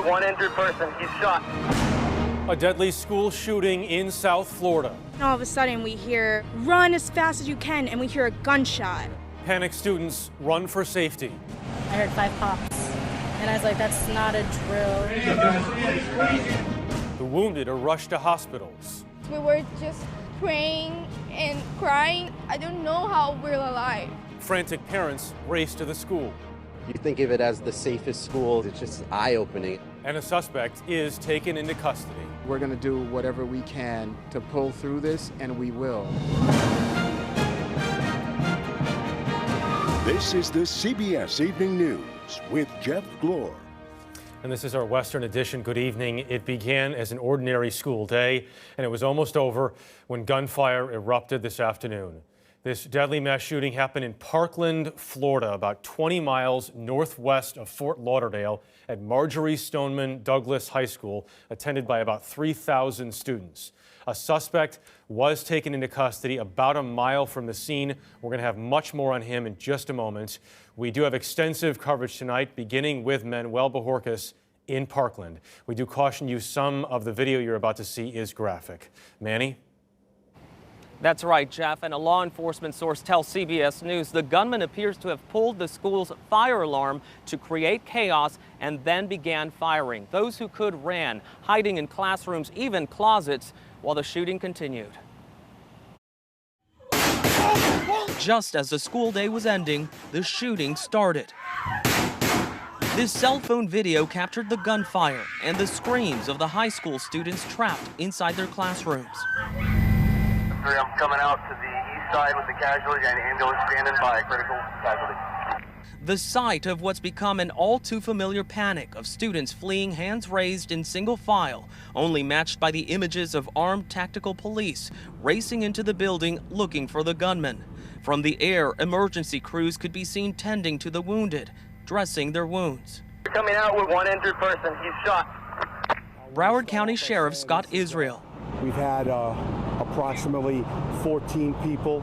with one injured person. He's shot. A deadly school shooting in South Florida. All of a sudden we hear, run as fast as you can, and we hear a gunshot. Panicked students run for safety. I heard 5 pops, and I was like, that's not a drill. The wounded are rushed to hospitals. We were just praying and crying. I don't know how we're alive. Frantic parents race to the school. You think of it as the safest school. It's just eye-opening. And a suspect is taken into custody. We're going to do whatever we can to pull through this, and we will. This is the CBS Evening News with Jeff Glor. And this is our Western edition. Good evening. It began as an ordinary school day, and it was almost over when gunfire erupted this afternoon. This deadly mass shooting happened in Parkland, Florida, about 20 miles northwest of Fort Lauderdale at Marjorie Stoneman Douglas High School, attended by about 3,000 students. A suspect was taken into custody about a mile from the scene. We're going to have much more on him in just a moment. We do have extensive coverage tonight, beginning with Manuel Bojorquez in Parkland. We do caution you some of the video you're about to see is graphic. Manny? That's right, Jeff, and a law enforcement source tells CBS News the gunman appears to have pulled the school's fire alarm to create chaos and then began firing. Those who could ran, hiding in classrooms, even closets, while the shooting continued. Just as the school day was ending, the shooting started. This cell phone video captured the gunfire and the screams of the high school students trapped inside their classrooms. I'm coming out to the east side with the casualty and ambulance standing by, critical casualty. The sight of what's become an all too familiar panic of students fleeing hands raised in single file, only matched by the images of armed tactical police racing into the building looking for the gunman. From the air, emergency crews could be seen tending to the wounded, dressing their wounds. We're coming out with one injured person. He's shot. Broward County Sheriff Scott Israel. We've had approximately 14 people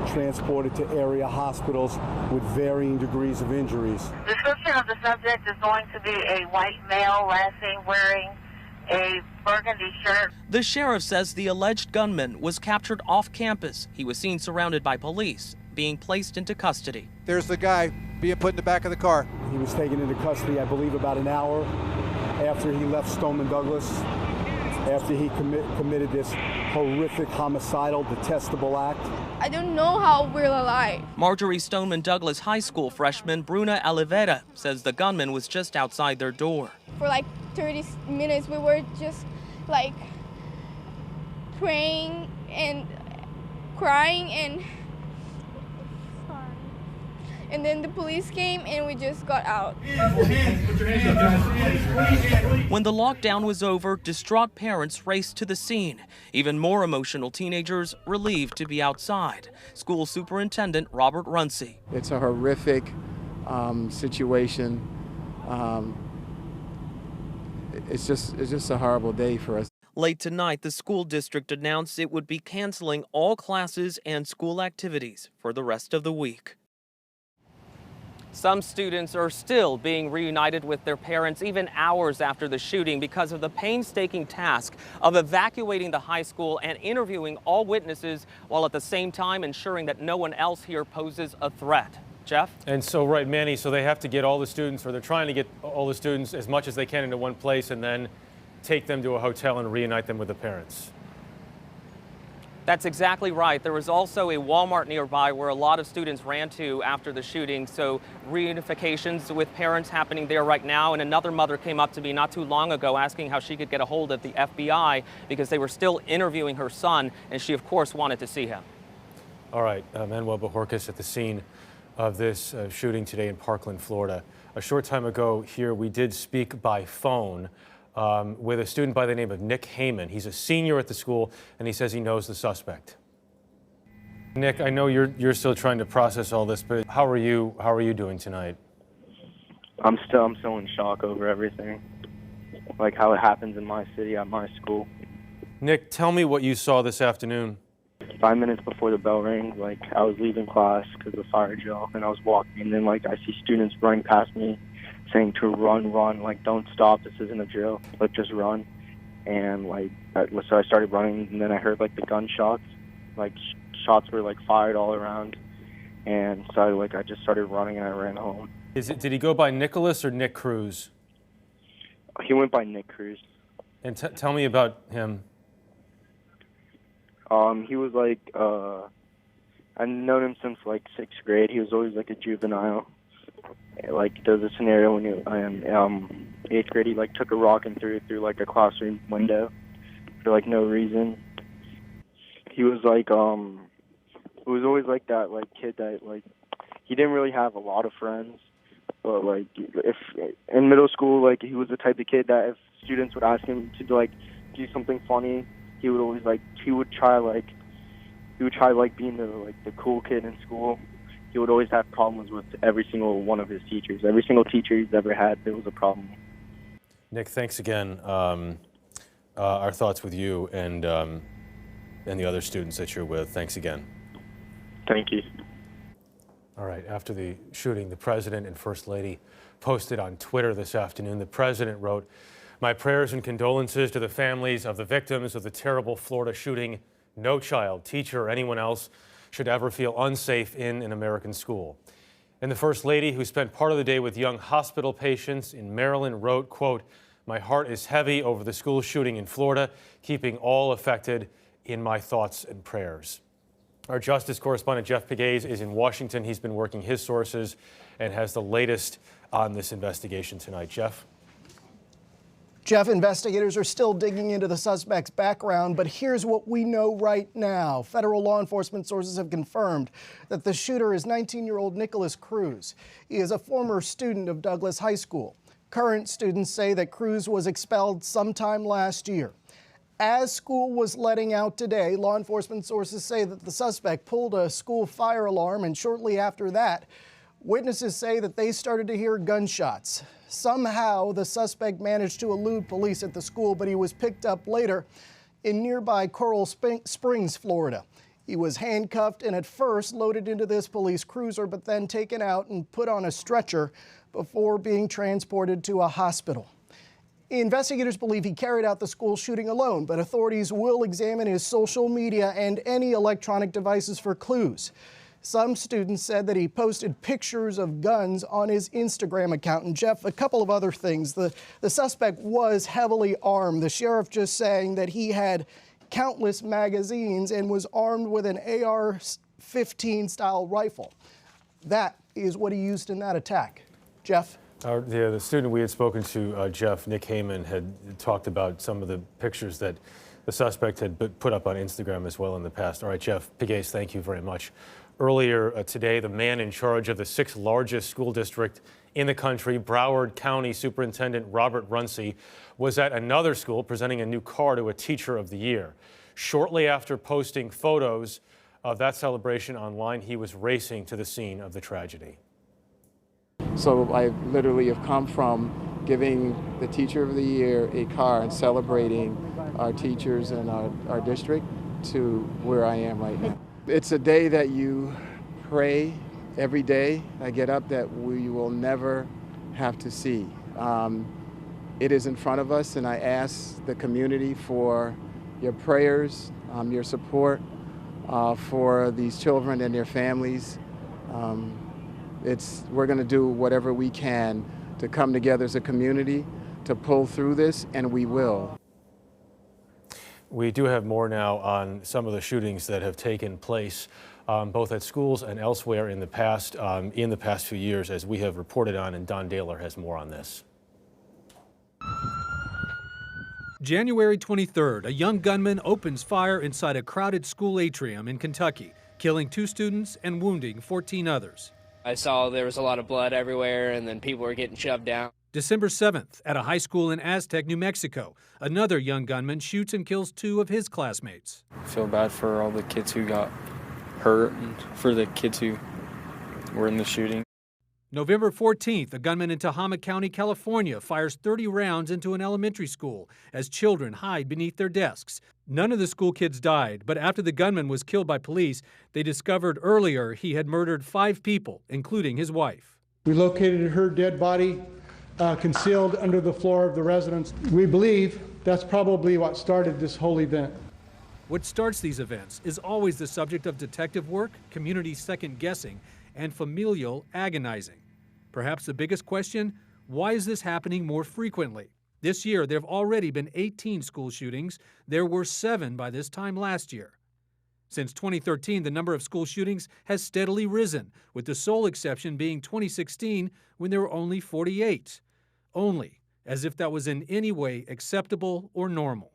transported to area hospitals with varying degrees of injuries. The description of the subject is going to be a white male, last seen wearing a burgundy shirt. The sheriff says the alleged gunman was captured off campus. He was seen surrounded by police, being placed into custody. There's the guy being put in the back of the car. He was taken into custody, I believe, about an hour after he left Stoneman Douglas, after he committed this horrific homicidal, detestable act. I don't know how we're alive. Marjorie Stoneman Douglas High School freshman Bruna Oliveira says the gunman was just outside their door. For like 30 minutes, we were just like praying and crying, and then the police came and we just got out. When the lockdown was over, distraught parents raced to the scene. Even more emotional teenagers relieved to be outside. School Superintendent Robert Runcie. It's a horrific situation. It's just a horrible day for us. Late tonight, the school district announced it would be canceling all classes and school activities for the rest of the week. Some students are still being reunited with their parents even hours after the shooting because of the painstaking task of evacuating the high school and interviewing all witnesses while at the same time ensuring that no one else here poses a threat. Jeff? And so, right, Manny, so they have to get all the students, or they're trying to get all the students as much as they can into one place and then take them to a hotel and reunite them with the parents. That's exactly right. There was also a Walmart nearby where a lot of students ran to after the shooting, so reunifications with parents happening there right now. And another mother came up to me not too long ago asking how she could get a hold of the FBI because they were still interviewing her son, and she, of course, wanted to see him. All right, Manuel Bojorquez at the scene of this shooting today in Parkland, Florida. A short time ago here, we did speak by phone with a student by the name of Nick Heyman. He's a senior at the school, and he says he knows the suspect. Nick, I know you're still trying to process all this, but how are you doing tonight? I'm still in shock over everything, like how it happens in my city at my school. Nick, tell me what you saw this afternoon. 5 minutes before the bell rang, like, I was leaving class because of the fire drill, and I was walking, and then, like, I see students running past me saying to run, like, don't stop, this isn't a drill, like, just run. And, like, so I started running, and then I heard, like, the gunshots, like, shots were, like, fired all around, and so, like, I just started running, and I ran home. Did he go by Nicholas or Nick Cruz? He went by Nick Cruz. And tell me about him. He was like, I've known him since like 6th grade. He was always like a juvenile. Like there was a scenario when in 8th grade, he like took a rock and threw it through like a classroom window for like no reason. He was like, it was always like that like kid that like he didn't really have a lot of friends, but like if in middle school like he was the type of kid that if students would ask him to like do something funny, he would try being the cool kid in school. He would always have problems with every single one of his teachers. Every single teacher he's ever had, there was a problem. Nick, thanks again. Our thoughts with you and the other students that you're with. Thanks again. Thank you. All right, after the shooting, the President and First Lady posted on Twitter this afternoon. The President wrote, "My prayers and condolences to the families of the victims of the terrible Florida shooting. No child, teacher, or anyone else should ever feel unsafe in an American school." And the First Lady, who spent part of the day with young hospital patients in Maryland, wrote, quote, "My heart is heavy over the school shooting in Florida, keeping all affected in my thoughts and prayers." Our Justice correspondent Jeff Pegues is in Washington. He's been working his sources and has the latest on this investigation tonight. Jeff? Jeff, investigators are still digging into the suspect's background, but here's what we know right now. Federal law enforcement sources have confirmed that the shooter is 19-year-old Nicholas Cruz. He is a former student of Douglas High School. Current students say that Cruz was expelled sometime last year. As school was letting out today, law enforcement sources say that the suspect pulled a school fire alarm, and shortly after that, witnesses say that they started to hear gunshots. Somehow, the suspect managed to elude police at the school, but he was picked up later in nearby Coral Springs, Florida. He was handcuffed and at first loaded into this police cruiser, but then taken out and put on a stretcher before being transported to a hospital. Investigators believe he carried out the school shooting alone, but authorities will examine his social media and any electronic devices for clues. Some students said that he posted pictures of guns on his Instagram account. And Jeff, a couple of other things. The suspect was heavily armed. The sheriff just saying that he had countless magazines and was armed with an AR-15 style rifle. That is what he used in that attack. Jeff? The student we had spoken to, Jeff, Nick Heyman, had talked about some of the pictures that the suspect had put up on Instagram as well in the past. All right, Jeff Pegues, thank you very much. Earlier today, the man in charge of the 6th largest school district in the country, Broward County Superintendent Robert Runcie, was at another school presenting a new car to a Teacher of the Year. Shortly after posting photos of that celebration online, he was racing to the scene of the tragedy. So I literally have come from giving the Teacher of the Year a car and celebrating our teachers in our district to where I am right now. It's a day that you pray every day. I get up that we will never have to see. It is in front of us, and I ask the community for your prayers, your support for these children and their families. We're going to do whatever we can to come together as a community to pull through this, and we will. We do have more now on some of the shootings that have taken place, both at schools and elsewhere in the past few years, as we have reported on, and Don Daler has more on this. January 23rd, a young gunman opens fire inside a crowded school atrium in Kentucky, killing 2 students and wounding 14 others. I saw there was a lot of blood everywhere, and then people were getting shoved down. December 7th, at a high school in Aztec, New Mexico, another young gunman shoots and kills 2 of his classmates. I feel bad for all the kids who got hurt and for the kids who were in the shooting. November 14th, a gunman in Tehama County, California, fires 30 rounds into an elementary school as children hide beneath their desks. None of the school kids died, but after the gunman was killed by police, they discovered earlier he had murdered 5 people, including his wife. We located her dead body concealed under the floor of the residence. We believe that's probably what started this whole event. What starts these events is always the subject of detective work, community second-guessing, and familial agonizing. Perhaps the biggest question, why is this happening more frequently? This year, there have already been 18 school shootings. There were 7 by this time last year. Since 2013, the number of school shootings has steadily risen, with the sole exception being 2016, when there were only 48. Only, as if that was in any way acceptable or normal.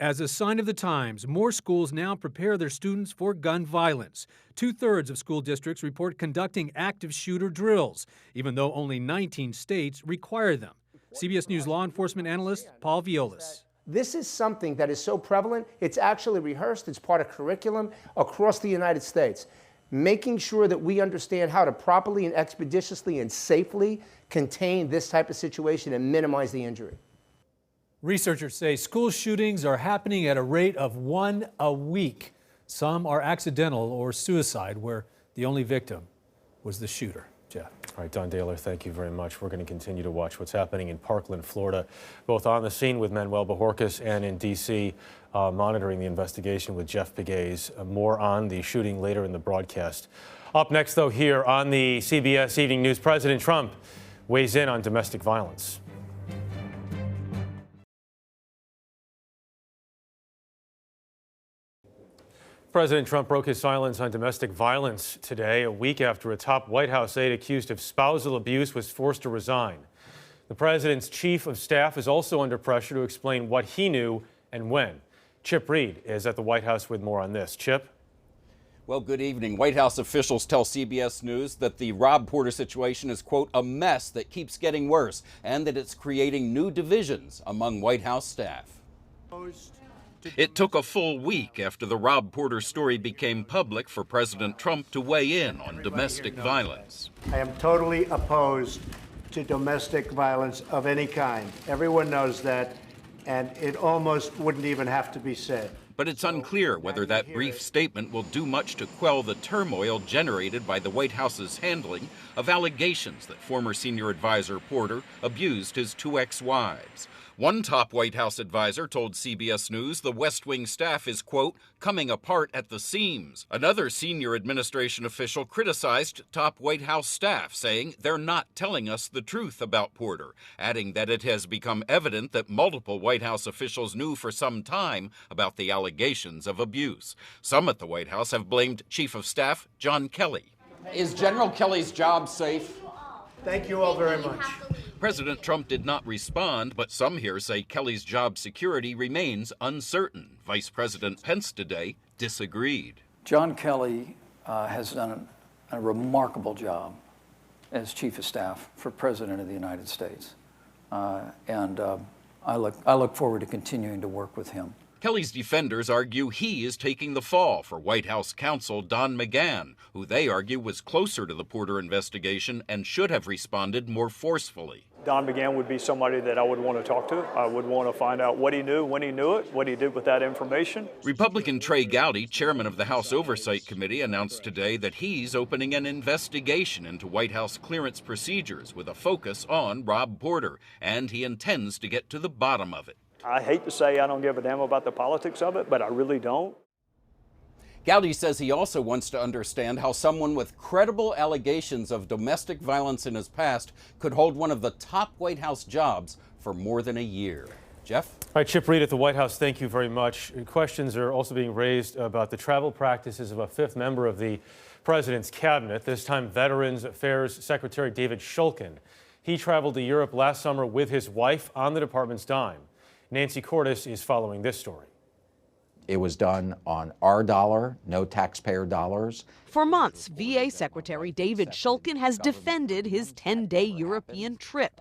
As a sign of the times, more schools now prepare their students for gun violence. 2/3 of school districts report conducting active shooter drills, even though only 19 states require them. CBS News law enforcement analyst Paul Violas. This is something that is so prevalent, it's actually rehearsed, it's part of curriculum across the United States. Making sure that we understand how to properly and expeditiously and safely contain this type of situation and minimize the injury. Researchers say school shootings are happening at a rate of 1 a week. Some are accidental or suicide, where the only victim was the shooter. Jeff. All right, Don Daler, thank you very much. We're going to continue to watch what's happening in Parkland, Florida, both on the scene with Manuel Bojorquez and in D.C., monitoring the investigation with Jeff Pegues. More on the shooting later in the broadcast. Up next, though, here on the CBS Evening News, President Trump weighs in on domestic violence. President Trump broke his silence on domestic violence today, a week after a top White House aide accused of spousal abuse was forced to resign. The president's chief of staff is also under pressure to explain what he knew and when. Chip Reed is at the White House with more on this. Chip? Well, good evening. White House officials tell CBS News that the Rob Porter situation is, quote, a mess that keeps getting worse, and that it's creating new divisions among White House staff. It took a full week after the Rob Porter story became public for President Trump to weigh in on domestic violence. I am totally opposed to domestic violence of any kind. Everyone knows that, and it almost wouldn't even have to be said. But it's unclear whether that brief statement will do much to quell the turmoil generated by the White House's handling of allegations that former senior advisor Porter abused his 2 ex-wives. One top White House advisor told CBS News the West Wing staff is, quote, coming apart at the seams. Another senior administration official criticized top White House staff, saying they're not telling us the truth about Porter, adding that it has become evident that multiple White House officials knew for some time about the allegations of abuse. Some at the White House have blamed Chief of Staff John Kelly. Is General Kelly's job safe? Thank you all very much. President Trump did not respond, but some here say Kelly's job security remains uncertain. Vice President Pence today disagreed. John Kelly has done a remarkable job as Chief of Staff for President of the United States. And I look forward to continuing to work with him. Kelly's defenders argue he is taking the fall for White House counsel Don McGahn, who they argue was closer to the Porter investigation and should have responded more forcefully. Don McGahn would be somebody that I would want to talk to. I would want to find out what he knew, when he knew it, what he did with that information. Republican Trey Gowdy, chairman of the House Oversight Committee, announced today that he's opening an investigation into White House clearance procedures with a focus on Rob Porter, and he intends to get to the bottom of it. I hate to say I don't give a damn about the politics of it, but I really don't. Gowdy says he also wants to understand how someone with credible allegations of domestic violence in his past could hold one of the top White House jobs for more than a year. Jeff? All right, Chip Reed at the White House, thank you very much. Questions are also being raised about the travel practices of a 5th member of the president's cabinet, this time Veterans Affairs Secretary David Shulkin. He traveled to Europe last summer with his wife on the department's dime. Nancy Cordes is following this story. It was done on our dollar, no taxpayer dollars. For months, VA Secretary David Shulkin has defended his 10-day European trip.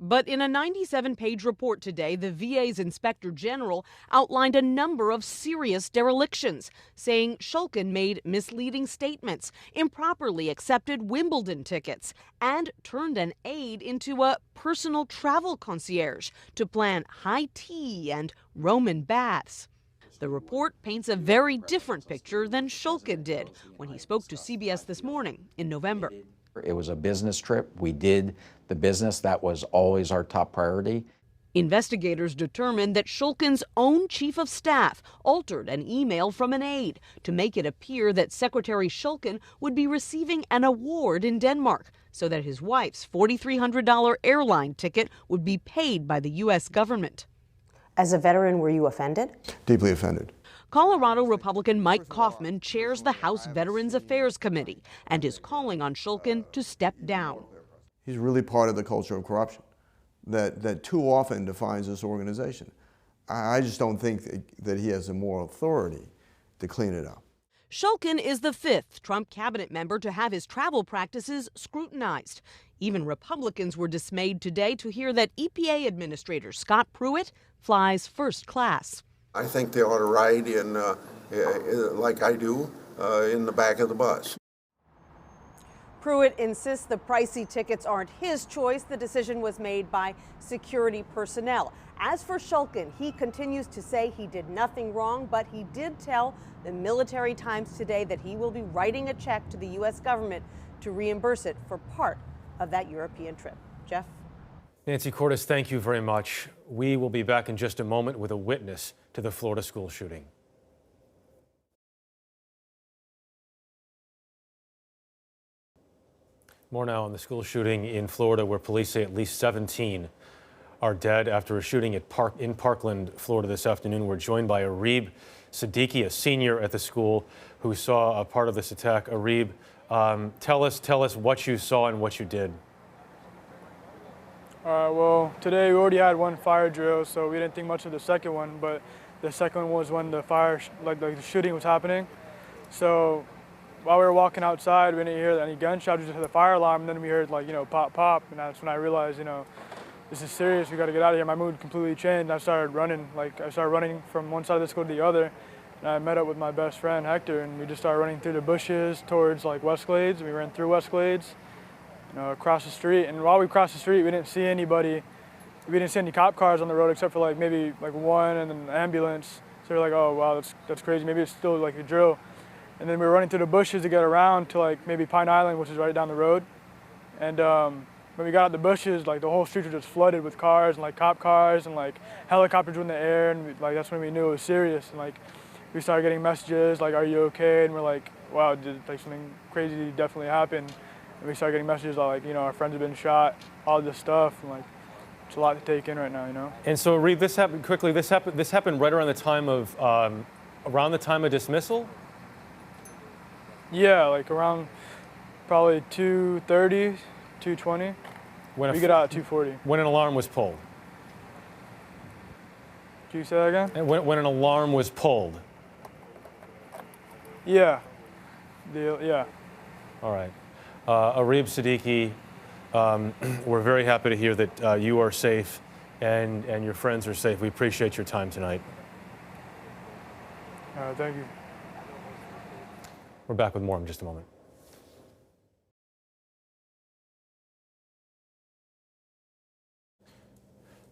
But in a 97-page report today, the VA's Inspector General outlined a number of serious derelictions, saying Shulkin made misleading statements, improperly accepted Wimbledon tickets, and turned an aide into a personal travel concierge to plan high tea and Roman baths. The report paints a very different picture than Shulkin did when he spoke to CBS This Morning in November. It was a business trip. We did the business. That was always our top priority. Investigators determined that Shulkin's own chief of staff altered an email from an aide to make it appear that Secretary Shulkin would be receiving an award in Denmark so that his wife's $4,300 airline ticket would be paid by the U.S. government. As a veteran, were you offended? Deeply offended. Colorado Republican Mike Kaufman chairs the House Veterans Affairs Committee and is calling on Shulkin to step down. He's really part of the culture of corruption that too often defines this organization. I just don't think that he has the moral authority to clean it up. Shulkin is the fifth Trump cabinet member to have his travel practices scrutinized. Even Republicans were dismayed today to hear that EPA Administrator Scott Pruitt flies first class. I think they ought to ride in, like I do, in the back of the bus. Pruitt insists the pricey tickets aren't his choice. The decision was made by security personnel. As for Shulkin, he continues to say he did nothing wrong, but he did tell the Military Times today that he will be writing a check to the U.S. government to reimburse it for part of that European trip. Jeff? Nancy Cordes, thank you very much. We will be back in just a moment with a witness to the Florida school shooting. More now on the school shooting in Florida, where police say at least 17 are dead after a shooting in Parkland, Florida this afternoon. We're joined by Arib Siddiqui, a senior at the school who saw a part of this attack. Arib, tell us what you saw and what you did. Well, today we already had one fire drill, so we didn't think much of the second one, but the second one was when the fire, the shooting was happening. So while we were walking outside, we didn't hear any gunshots, we just heard the fire alarm, and then we heard pop, pop, and that's when I realized, this is serious, we gotta get out of here. My mood completely changed. I started running, from one side of the school to the other, and I met up with my best friend, Hector, and we just started running through the bushes towards West Glades. We ran through West Glades, across the street, and while we crossed the street, we didn't see anybody. We didn't see any cop cars on the road except for maybe one and then an ambulance. So we're like, oh wow, that's crazy. Maybe it's still a drill. And then we were running through the bushes to get around to maybe Pine Island, which is right down the road. And when we got out the bushes, the whole streets were just flooded with cars and cop cars and helicopters were in the air, and that's when we knew it was serious. And we started getting messages are you okay? And we're like, wow, did something crazy definitely happened? And we started getting messages our friends have been shot, all this stuff, and it's a lot to take in right now, And so, Reed, this happened quickly. This happened right around the time of dismissal. Yeah, around probably 2:30, 2:20. We get out at 2:40. When an alarm was pulled. Can you say that again? And when an alarm was pulled. Yeah. Yeah. All right. Arib Siddiqui, we're very happy to hear that you are safe and your friends are safe. We appreciate your time tonight. Thank you. We're back with more in just a moment.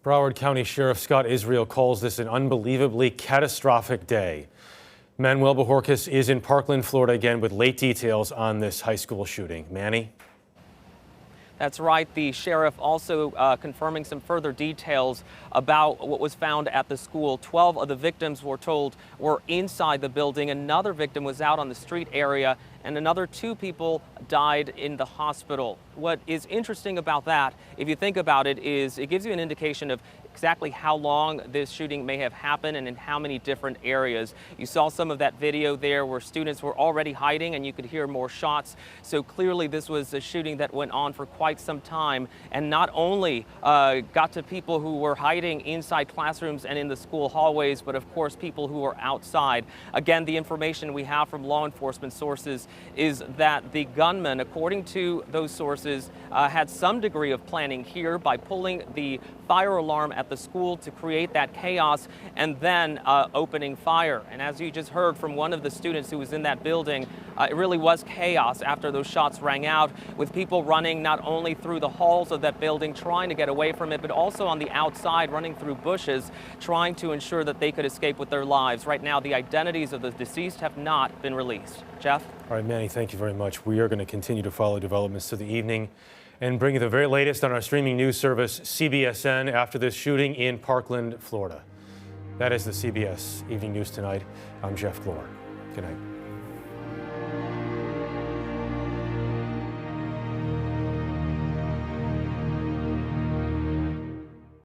Broward County Sheriff Scott Israel calls this an unbelievably catastrophic day. Manuel Bojorquez is in Parkland, Florida again with late details on this high school shooting. Manny? That's right. The sheriff also confirming some further details about what was found at the school. 12 of the victims were told were inside the building. Another victim was out on the street area, and another 2 people died in the hospital. What is interesting about that, if you think about it, is it gives you an indication of exactly how long this shooting may have happened and in how many different areas. You saw some of that video there where students were already hiding and you could hear more shots. So clearly this was a shooting that went on for quite some time and not only got to people who were hiding inside classrooms and in the school hallways, but of course people who were outside. Again, the information we have from law enforcement sources is that the gunman, according to those sources, had some degree of planning here by pulling the fire alarm at the school to create that chaos and then opening fire. And as you just heard from one of the students who was in that building, it really was chaos after those shots rang out, with people running not only through the halls of that building trying to get away from it, but also on the outside running through bushes trying to ensure that they could escape with their lives. Right now, the identities of the deceased have not been released. Jeff? All right, Manny, thank you very much. We are going to continue to follow developments to the evening and bring you the very latest on our streaming news service, CBSN, after this shooting in Parkland, Florida. That is the CBS Evening News tonight. I'm Jeff Glor. Good night.